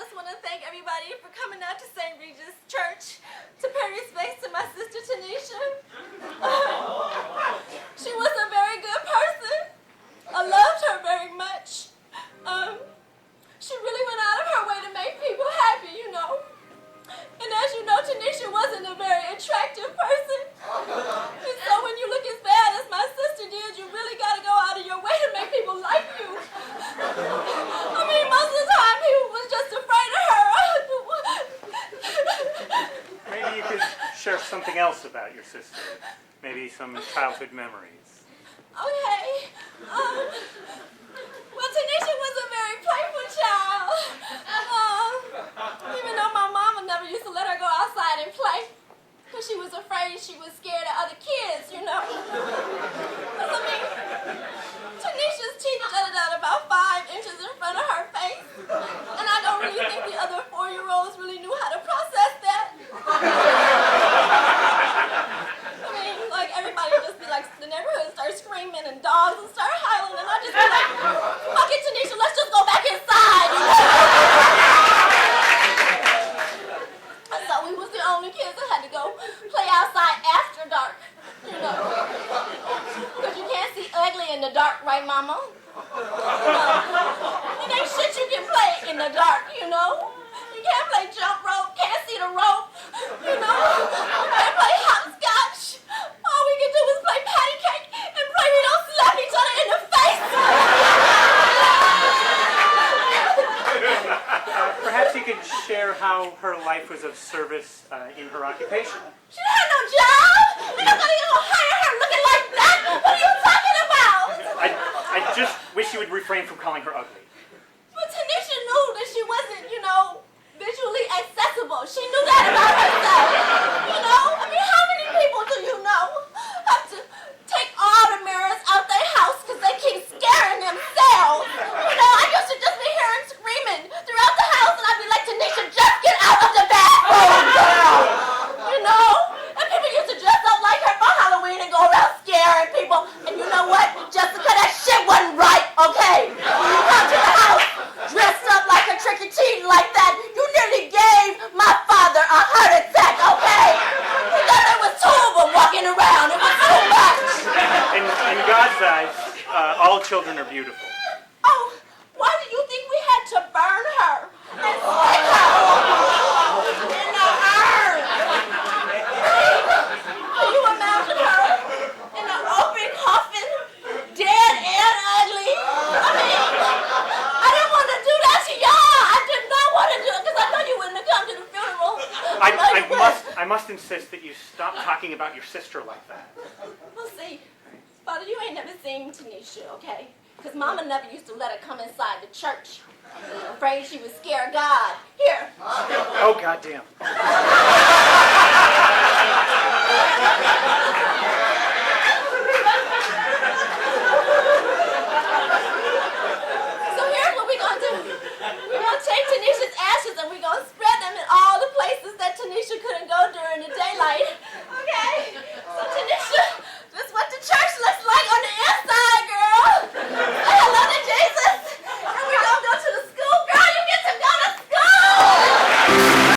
just want to thank everybody for coming out to St. Regis Church to pay respects to my sister Tanisha. She was a very good person. I loved her very much. She really went out of her way to make people happy, you know. And as you know, Tanisha wasn't a very attractive person. And so when you look as bad as my sister did, you really got to go out of your way to make people like you. I mean, most of the time, people was just afraid of her. Maybe you could share something else about your sister. Maybe some childhood memories. Okay. Well, Tanisha was a very playful child. Even though my mama never used to let her go outside and play. Because she was afraid she was scared of other kids, you know. Because, I mean, Tanisha's teeth jutted out about 5 inches in front of her face. And I don't really think the other 4-year-olds really knew how to process that. I mean, like, everybody would just be like, the neighborhood start screaming and dogs would start howling. And I'd just be like, fuck it, Tanisha, let's just go back inside, you know. So we was the only kids that had to go play outside after dark, you know. Because you can't see ugly in the dark, right, Mama? It ain't shit you can play in the dark, you know. You can't play jump rope, can't see the rope, you know. You can't play hopscotch. All we can do is play patty cake and pray we don't slap each other in the face. Perhaps you could share how her life was of service in her occupation. She had no job. Ain't nobody gonna hire her looking like that. What are you talking about? I just wish you would refrain from calling her ugly. But Tanisha knew that she wasn't, you know, visually accessible. She knew that about herself. You know? I mean, how many people do you know have to take all the mirrors out their house because they keep scaring themselves? You know, I used to just be hearing screaming throughout the house, and I'd be like, Tanisha, just get out of the bathroom, girl! You know? And people used to dress up like her for Halloween and go around scaring people. And you know what? Jessica, that shit wasn't right, okay? When you come to the house dressed up like a trick-or-treat like that, you nearly gave my father a heart attack, okay? Because there was 2 of them walking around. It was too much. In God's eyes, all children are beautiful. Oh, why do you think we had to burn her and stick her in the earth? Can you imagine her in an open coffin, dead and ugly? I mean, I didn't want to do that to y'all. I did not want to do it because I know you wouldn't have come to the funeral. I must insist that you stop talking about your sister like that. Well, see, Father, you ain't never seen Tanisha, okay? Because Mama never used to let her come inside the church. Afraid she would scare God. Here. Oh, goddamn.